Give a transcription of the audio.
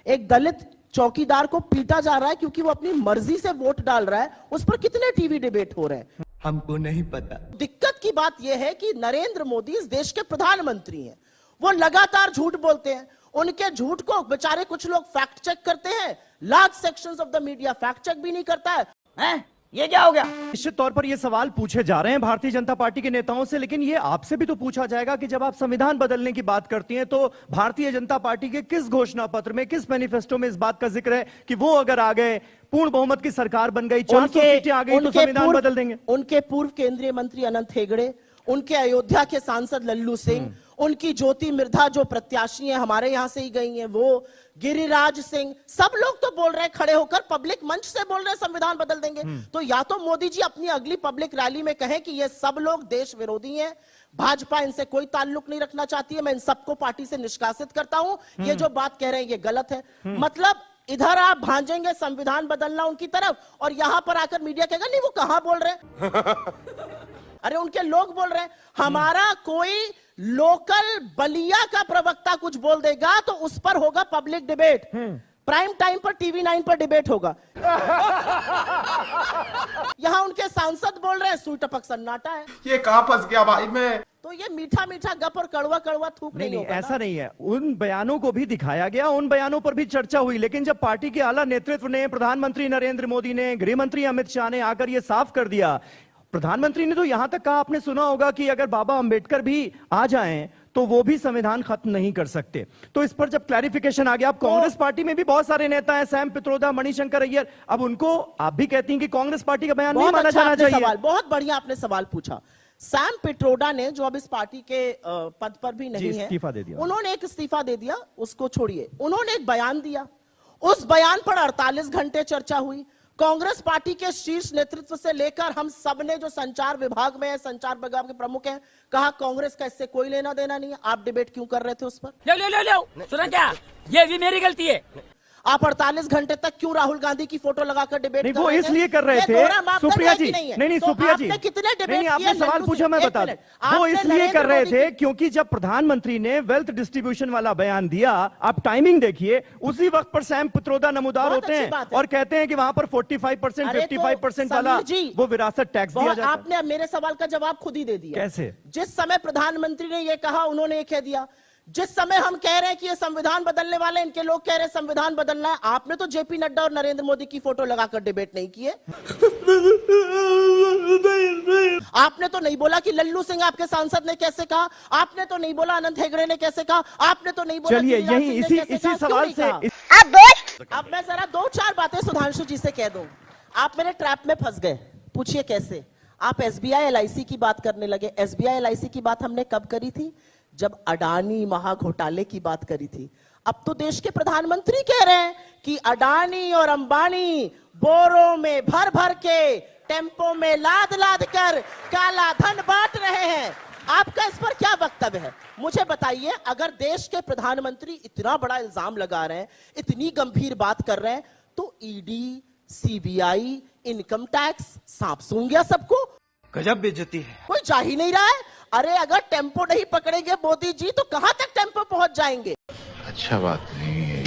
एक दलित चौकीदार को पीटा जा रहा है क्योंकि वो अपनी मर्जी से वोट डाल रहा है, उस पर कितने टीवी डिबेट हो रहे हैं हमको नहीं पता। दिक्कत की बात यह है कि नरेंद्र मोदी इस देश के प्रधानमंत्री हैं, वो लगातार झूठ बोलते हैं। उनके झूठ को बेचारे कुछ लोग फैक्ट चेक करते हैं, large sections of the media fact check भी नहीं करता है। हैं? ये क्या हो गया? निश्चित तौर पर ये सवाल पूछे जा रहे हैं भारतीय जनता पार्टी के नेताओं से, लेकिन ये आपसे भी तो पूछा जाएगा कि जब आप संविधान बदलने की बात करती हैं तो भारतीय जनता पार्टी के किस घोषणा पत्र में, किस मैनिफेस्टो में इस बात का जिक्र है कि वो अगर आ गए, पूर्ण बहुमत की सरकार बन गई, 400 सीटें आ गई तो संविधान बदल देंगे? उनके पूर्व केंद्रीय मंत्री अनंत हेगड़े, उनके अयोध्या के सांसद लल्लू सिंह, उनकी ज्योति मिर्धा जो प्रत्याशी हैं हमारे यहां से ही गई हैं, वो गिरिराज सिंह, सब लोग तो बोल रहे हैं खड़े होकर, पब्लिक मंच से बोल रहे हैं संविधान बदल देंगे। तो या तो मोदी जी अपनी अगली पब्लिक रैली में कहें कि ये सब लोग देश विरोधी हैं, भाजपा इनसे कोई ताल्लुक नहीं रखना चाहती है, मैं इन सबको पार्टी से निष्कासित करता हूं, ये जो बात कह रहे हैं ये गलत है। मतलब इधर आप भांजेंगे संविधान बदलना उनकी तरफ, और यहां पर आकर मीडिया कहेगा नहीं वो कहां बोल रहे हैं अरे उनके लोग बोल रहे हैं। हमारा कोई लोकल बलिया का प्रवक्ता कुछ बोल देगा तो उस पर होगा पब्लिक डिबेट, प्राइम टाइम पर टीवी 9 पर डिबेट होगा यहां उनके सांसद बोल रहे हैं, सुई टपक सन्नाटा है। ये कहां फंस गया भाई मैं? तो ये मीठा मीठा गप और कड़वा कड़वा थूक नहीं होगा। ऐसा नहीं है, उन बयानों को भी दिखाया गया, उन बयानों पर भी चर्चा हुई, लेकिन जब पार्टी के आला नेतृत्व ने, प्रधानमंत्री नरेंद्र मोदी ने, गृह मंत्री अमित शाह ने आकर यह साफ कर दिया, प्रधानमंत्री ने तो यहां तक कहा, आपने सुना होगा कि अगर बाबा अंबेडकर भी आ जाएं तो वो भी संविधान खत्म नहीं कर सकते। तो इस पर जब क्लैरिफिकेशन आ गया, अब कांग्रेस पार्टी में भी बहुत सारे नेता हैं, सैम पित्रोदा, मणिशंकर अय्यर, अब उनको आप भी कहती हैं कि कांग्रेस पार्टी का बयान नहीं माना जाना चाहिए। बहुत बढ़िया आपने सवाल पूछा। सैम पित्रोदा ने, जो अब इस पार्टी के पद पर भी नहीं है, इस्तीफा दे दिया, उन्होंने एक इस्तीफा दे दिया, उसको छोड़िए, उन्होंने एक बयान दिया, उस बयान पर 48 घंटे चर्चा हुई। कांग्रेस पार्टी के शीर्ष नेतृत्व से लेकर हम सब ने, जो संचार विभाग में है, संचार विभाग के प्रमुख हैं, कहा कांग्रेस का इससे कोई लेना देना नहीं है, आप डिबेट क्यों कर रहे थे उस पर? लो सुना क्या? ये भी मेरी गलती है। आप 48 घंटे तक क्यों राहुल गांधी की फोटो लगाकर डिबेट कर रहे थे? वो इसलिए कर रहे थे सुप्रिया जी, नहीं सुप्रिया जी, कितने डिबेट, आपने सवाल पूछा, मैं बता दूं, वो इसलिए कर रहे थे क्योंकि जब प्रधानमंत्री ने वेल्थ डिस्ट्रीब्यूशन वाला बयान दिया, आप टाइमिंग देखिए, उसी वक्त पर सैम पित्रोदा नमूदार होते हैं और कहते हैं कि वहां पर 45%, 55% वाला वो विरासत टैक्स दिया जाता है। आपने मेरे सवाल का जवाब खुद ही दे दिया। कैसे? जिस समय प्रधानमंत्री ने ये कहा, उन्होंने ये कह दिया, जिस समय हम कह रहे हैं कि ये संविधान बदलने वाले, इनके लोग कह रहे हैं संविधान बदलना है, आपने तो जेपी नड्डा और नरेंद्र मोदी की फोटो लगाकर डिबेट नहीं किए। आपने तो नहीं बोला कि लल्लू सिंह आपके सांसद ने कैसे कहा, आपने तो नहीं बोला अनंत हेगड़े ने कैसे कहा, आपने तो नहीं बोला। चलिए यही इसी सवाल से अब मैं जरा 2-4 बातें सुधांशु जी से कह दूं। आप मेरे ट्रैप में फंस गए, पूछिए कैसे? आप एसबीआई LIC की बात करने लगे। एसबीआई LIC की बात हमने कब करी थी? जब अडानी महाघोटाले की बात करी थी। अब तो देश के प्रधानमंत्री कह रहे हैं कि अडानी और अंबानी बोरों में भर भर के, टेम्पो में लाद लाद कर काला धन बांट रहे हैं। आपका इस पर क्या वक्तव्य है? मुझे बताइए, अगर देश के प्रधानमंत्री इतना बड़ा इल्जाम लगा रहे हैं, इतनी गंभीर बात कर रहे हैं, तो ईडी, CBI, इनकम टैक्स सांप सूंघ गया सबको। गजब बेइज्जती है, कोई जा ही नहीं रहा है। अरे अगर टेम्पो नहीं पकड़ेंगे मोदी जी तो कहां तक टेम्पो पहुंच जाएंगे? अच्छा बात नहीं है।